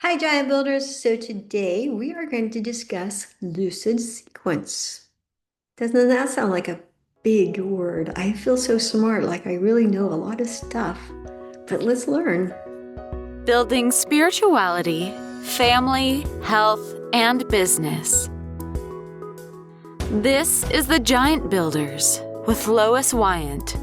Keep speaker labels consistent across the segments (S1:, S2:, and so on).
S1: Hi, Giant Builders. So today we are going to discuss Lucid Sequence. Doesn't that sound like a big word? I feel so smart, like I really know a lot of stuff. But let's learn.
S2: Building spirituality, family, health, and business. This is the Giant Builders with Lois Wyant.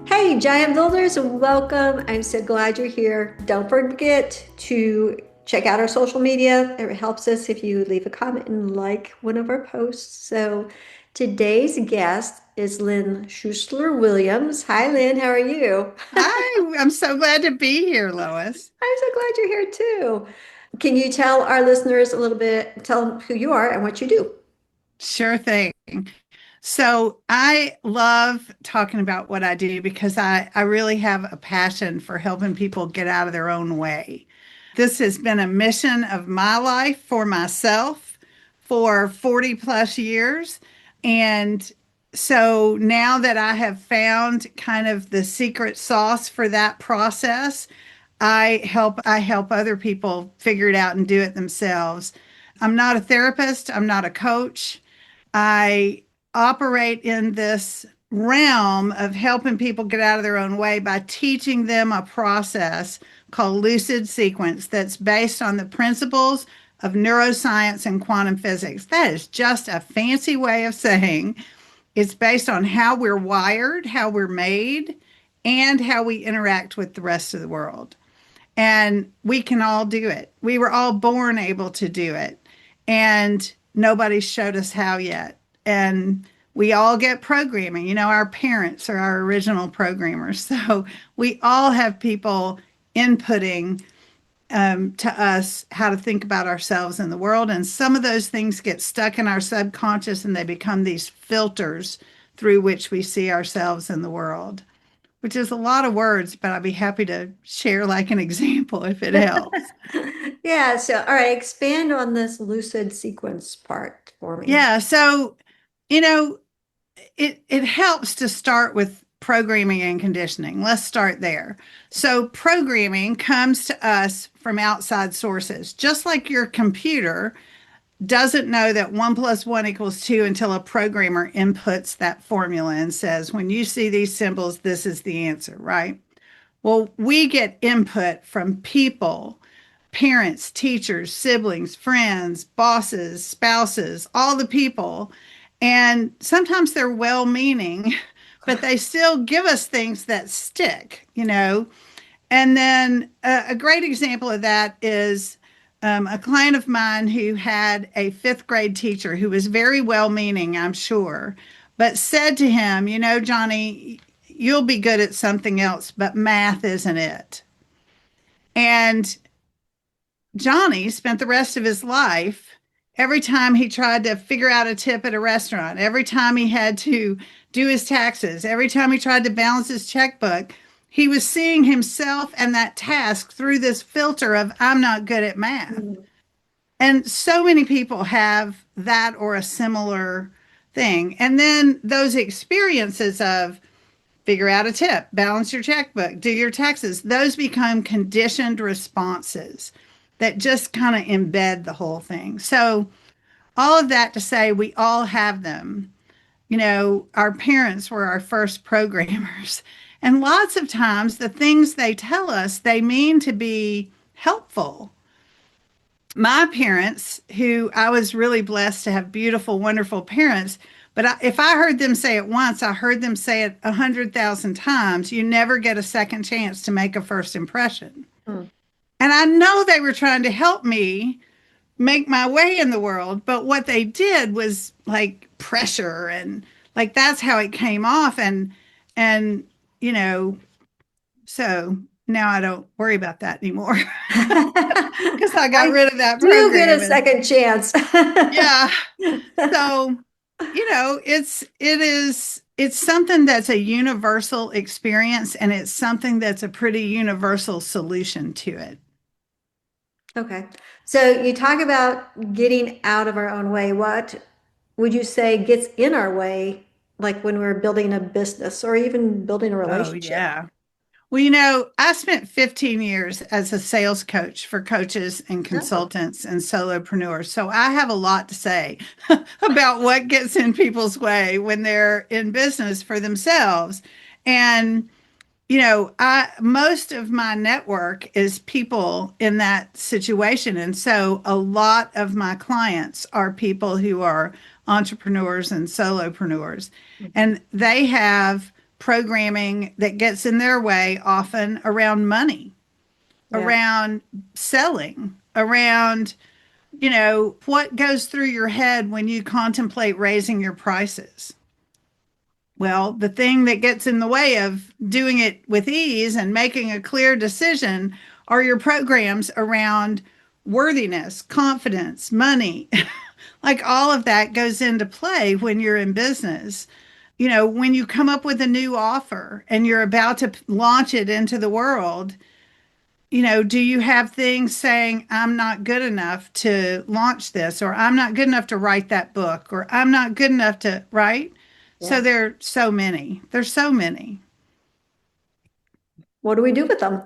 S1: Hey, Giant Builders, welcome. I'm so glad you're here. Don't forget to check out our social media. It helps us if you leave a comment and like one of our posts. So today's guest is Lin Schussler-Williams. Hi, Lynn. How are you?
S3: Hi, I'm so glad to be here, Lois.
S1: I'm so glad you're here too. Can you tell our listeners a little bit, tell them who you are and what you do?
S3: Sure thing. So I love talking about what I do because I really have a passion for helping people get out of their own way. This has been a mission of my life for myself for 40 plus years. And so now that I have found kind of the secret sauce for that process, I help other people figure it out and do it themselves. I'm not a therapist, I'm not a coach. I operate in this realm of helping people get out of their own way by teaching them a process called Lucid Sequence that's based on the principles of neuroscience and quantum physics. That is just a fancy way of saying it's based on how we're wired, how we're made, and how we interact with the rest of the world. And we can all do it. We were all born able to do it. And nobody showed us how yet. And we all get programming. Our parents are our original programmers. So we all have people inputting to us how to think about ourselves in the world. And some of those things get stuck in our subconscious and they become these filters through which we see ourselves in the world, which is a lot of words, but I'd be happy to share like an example if it helps.
S1: Yeah, so all right, expand on this lucid sequence part for me.
S3: Yeah, so you know, it helps to start with programming and conditioning. Let's start there. So programming comes to us from outside sources, just like your computer doesn't know that 1 + 1 = 2 until a programmer inputs that formula and says, when you see these symbols, this is the answer, right? Well, we get input from people, parents, teachers, siblings, friends, bosses, spouses, all the people. And sometimes they're well meaning, but they still give us things that stick. And then a great example of that is a client of mine who had a fifth grade teacher who was very well meaning, I'm sure, but said to him, Johnny, you'll be good at something else, but math isn't it. And Johnny spent the rest of his life, every time he tried to figure out a tip at a restaurant, every time he had to do his taxes, every time he tried to balance his checkbook, he was seeing himself and that task through this filter of, I'm not good at math.
S1: Mhm.
S3: And so many people have that or a similar thing. And then those experiences of figure out a tip, balance your checkbook, do your taxes, those become conditioned responses that just kind of embed the whole thing. So, all of that to say, we all have them. Our parents were our first programmers. And lots of times, the things they tell us, they mean to be helpful. My parents, who I was really blessed to have beautiful, wonderful parents, but if I heard them say it once, I heard them say it 100,000 times. You never get a second chance to make a first impression.
S1: Mm.
S3: And I know they were trying to help me make my way in the world, but what they did was like pressure and like that's how it came off. And you know, so now I don't worry about that anymore because I got
S1: I
S3: rid of that
S1: do get a
S3: program. And
S1: second chance.
S3: yeah, so it's something that's a universal experience and it's something that's a pretty universal solution to it.
S1: Okay. So you talk about getting out of our own way. What would you say gets in our way, like when we're building a business or even building a
S3: Oh
S1: relationship?
S3: yeah. Well, I spent 15 years as a sales coach for coaches and
S1: Oh,
S3: consultants and solopreneurs. So I have a lot to say about what gets in people's way when they're in business for themselves. And I most of my network is people in that situation. And so a lot of my clients are people who are entrepreneurs and solopreneurs. And they have programming that gets in their way often around money,
S1: yeah.
S3: around selling, around, what goes through your head when you contemplate raising your prices. Well, the thing that gets in the way of doing it with ease and making a clear decision are your programs around worthiness, confidence, money. Like all of that goes into play when you're in business. When you come up with a new offer and you're about to launch it into the world, do you have things saying, I'm not good enough to launch this, or I'm not good enough to write that book, or I'm not good enough to, right? So
S1: Yeah.
S3: there are so many. There's so many.
S1: What do we do with them?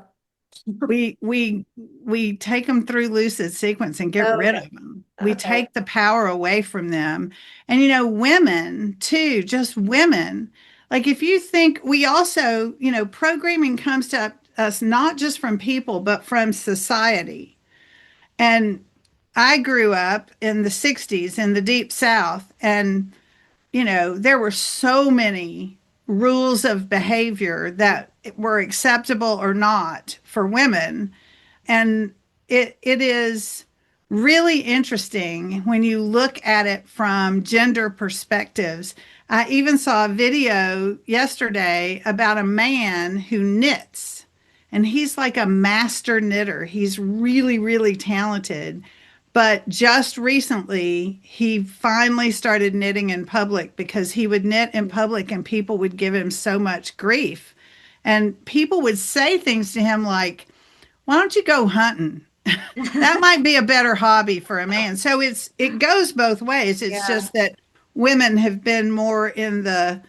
S3: We take them through Lucid Sequence and get
S1: Oh,
S3: rid
S1: okay.
S3: of them. We
S1: Okay.
S3: take the power away from them. And women too, just women. Like if you think we also, programming comes to us not just from people, but from society. And I grew up in the 60s in the deep South, and there were so many rules of behavior that were acceptable or not for women. And it is really interesting when you look at it from gender perspectives. I even saw a video yesterday about a man who knits, and he's like a master knitter. He's really, really talented. But just recently, he finally started knitting in public because he would knit in public and people would give him so much grief. And people would say things to him like, why don't you go hunting? That might be a better hobby for a man. So it goes both ways. It's
S1: Yeah.
S3: just that women have been more in the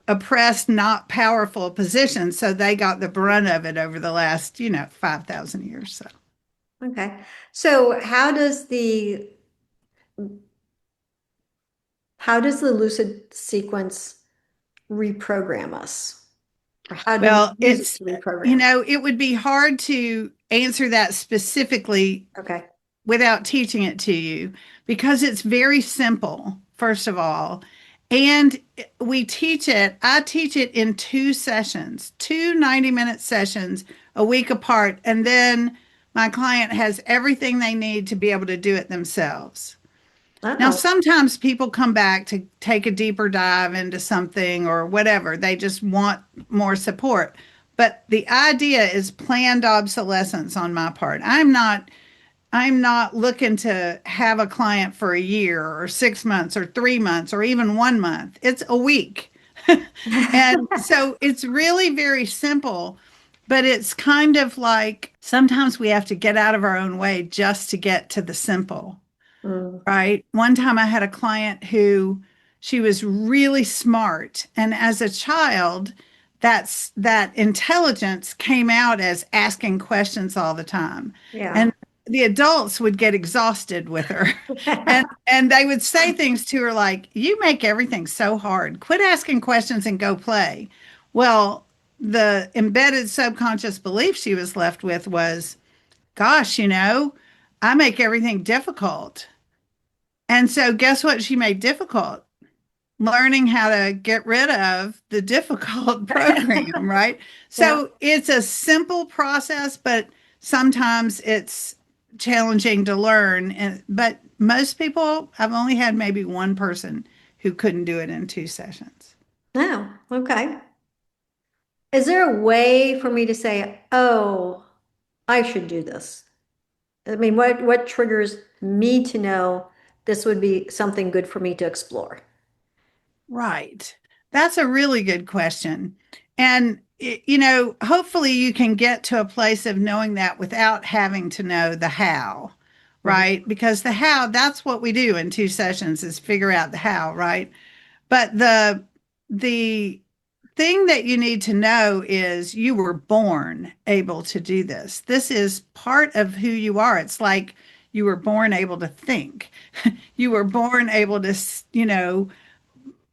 S3: oppressed, not powerful position, so they got the brunt of it over the last, 5,000 years. So,
S1: Okay. So how does the lucid sequence reprogram us? Or how do we
S3: well,
S1: use it to reprogram?
S3: it would be hard to answer that specifically
S1: Okay.
S3: without teaching it to you because it's very simple, first of all. And I teach it in two sessions, two 90-minute sessions a week apart. And then my client has everything they need to be able to do it themselves. Now,
S1: Oh,
S3: sometimes people come back to take a deeper dive into something or whatever. They just want more support. But the idea is planned obsolescence on my part. I'm not looking to have a client for a year or 6 months or 3 months or even 1 month. It's a week. And so it's really very simple, but it's kind of like sometimes we have to get out of our own way just to get to the simple,
S1: Mm,
S3: right? One time I had a client who she was really smart. And as a child, that intelligence came out as asking questions all the time.
S1: yeah.
S3: And the adults would get exhausted with her. And they would say things to her like, you make everything so hard. Quit asking questions and go play. Well, the embedded subconscious belief she was left with was, gosh, I make everything difficult. And so, guess what she made difficult? Learning how to get rid of the difficult program, right?
S1: Yeah.
S3: So, it's a simple process, but sometimes it's challenging to learn. But most people, I've only had maybe one person who couldn't do it in two sessions.
S1: Oh, okay. Is there a way for me to say, oh, I should do this? I mean, what triggers me to know this would be something good for me to explore?
S3: Right. That's a really good question. And, hopefully you can get to a place of knowing that without having to know the how,
S1: Mhm.
S3: right? Because the how, that's what we do in two sessions is figure out the how, right? But the thing that you need to know is you were born able to do this. This is part of who you are. It's like you were born able to think. You were born able to,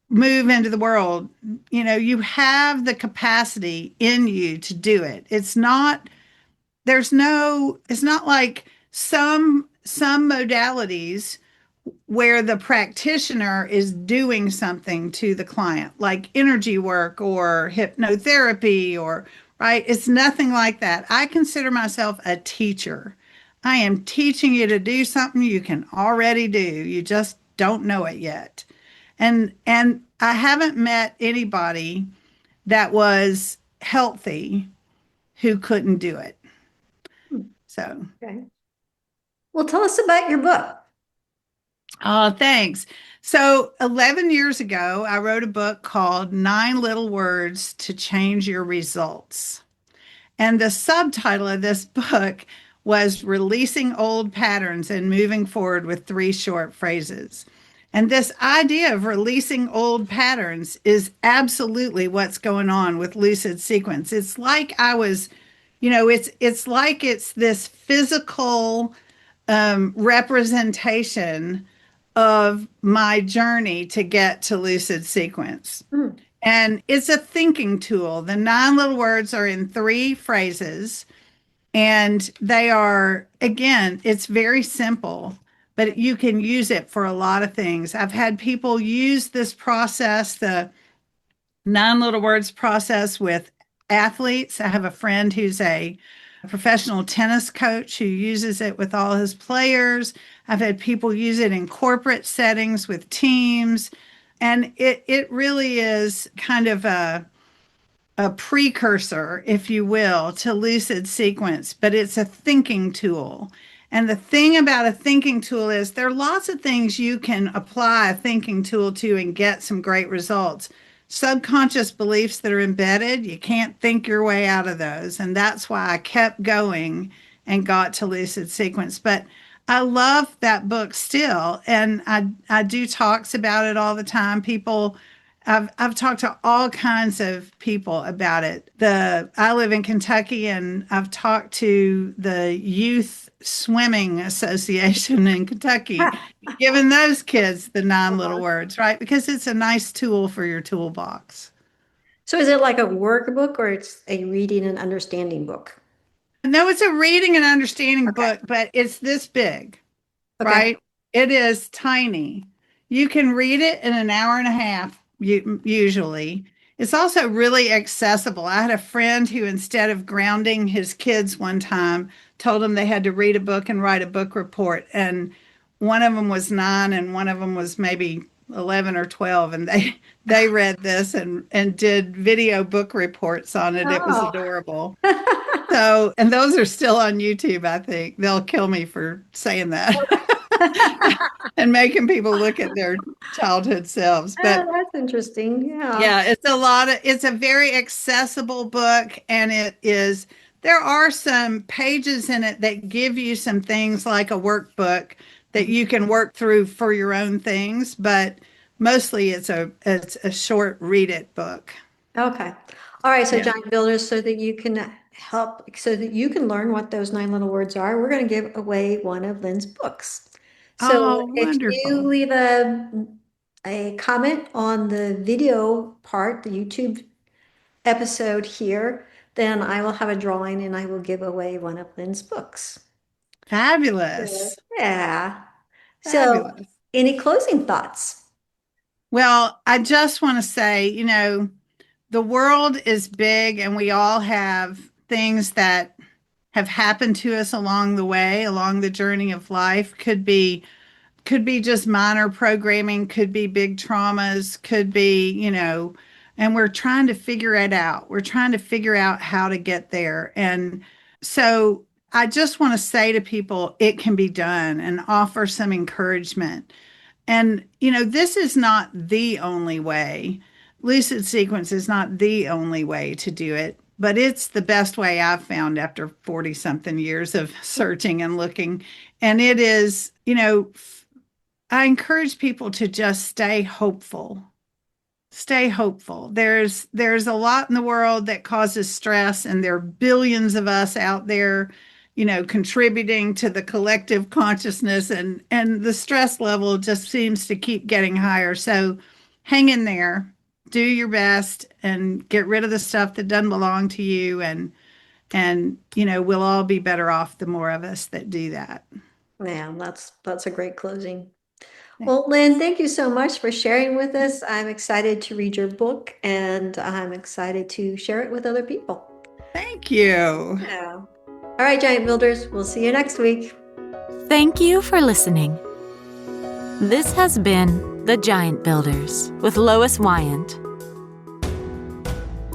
S3: move into the world. You have the capacity in you to do it. It's not like some modalities where the practitioner is doing something to the client, like energy work or hypnotherapy, or right. It's nothing like that. I consider myself a teacher. I am teaching you to do something you can already do. You just don't know it yet. And I haven't met anybody that was healthy who couldn't do it.
S1: Hmm.
S3: So,
S1: Okay. Well, tell us about your book.
S3: oh, thanks. So, 11 years ago, I wrote a book called Nine Little Words to Change Your Results. And the subtitle of this book was Releasing Old Patterns and Moving Forward with Three Short Phrases. And this idea of releasing old patterns is absolutely what's going on with Lucid Sequence. It's like it's like it's this physical representation of my journey to get to Lucid Sequence.
S1: Hmm.
S3: And it's a thinking tool. The nine little words are in three phrases, and they are, again, it's very simple, but you can use it for a lot of things. I've had people use this process, the nine little words process, with athletes. I have a friend who's a professional tennis coach who uses it with all his players. I've had people use it in corporate settings with teams. And it really is kind of a precursor, if you will, to Lucid Sequence, but it's a thinking tool. And the thing about a thinking tool is there are lots of things you can apply a thinking tool to and get some great results. Subconscious beliefs that are embedded, you can't think your way out of those. And that's why I kept going and got to Lucid Sequence. But I love that book still. And I do talks about it all the time. I've talked to all kinds of people about it. I live in Kentucky, and I've talked to the Youth Swimming Association in Kentucky, giving those kids the nine little words, right? Because it's a nice tool for your toolbox.
S1: So is it like a workbook or it's a reading and understanding book?
S3: No, it's a reading and understanding
S1: Okay.
S3: book, but it's this big,
S1: Okay.
S3: right? It is tiny. You can read it in an hour and a half, usually. It's also really accessible. I had a friend who, instead of grounding his kids one time, told them they had to read a book and write a book report. And one of them was 9, and one of them was maybe 11 or 12. And they read this and did video book reports on it. It was
S1: Oh.
S3: adorable. So, and those are still on YouTube, I think. They'll kill me for saying that and making people look at their childhood selves. But
S1: Oh, that's interesting. Yeah.
S3: yeah, it's a very accessible book, and there are some pages in it that give you some things like a workbook that you can work through for your own things, but mostly it's a short read it book.
S1: Okay. All right. So
S3: Yeah.
S1: giant builders, so that you can so that you can learn what those nine little words are, we're going to give away one of Lynn's books. So
S3: Oh,
S1: if you
S3: wonderful.
S1: leave a comment on the video part, the YouTube episode here, then I will have a drawing and I will give away one of Lynn's books. Yeah.
S3: Fabulous.
S1: Yeah. So
S3: Fabulous.
S1: any closing thoughts?
S3: Well, I just want to say, the world is big, and we all have things that have happened to us along the way, along the journey of life. Could be just minor programming, could be big traumas, could be, and we're trying to figure it out. We're trying to figure out how to get there. And so I just want to say to people, it can be done, and offer some encouragement. And, this is not the only way. Lucid Sequence is not the only way to do it, but it's the best way I've found after 40 something years of searching and looking. And it is, I encourage people to just stay hopeful. Stay hopeful. There's a lot in the world that causes stress, and there are billions of us out there, contributing to the collective consciousness, and the stress level just seems to keep getting higher. So hang in there, do your best, and get rid of the stuff that doesn't belong to you, and we'll all be better off the more of us that do that.
S1: Yeah, that's a great closing. Well, Lynn, thank you so much for sharing with us. I'm excited to read your book, and I'm excited to share it with other people.
S3: Thank you.
S1: Yeah. All right, Giant Builders, we'll see you next week.
S2: Thank you for listening. This has been The Giant Builders with Lois Wyant.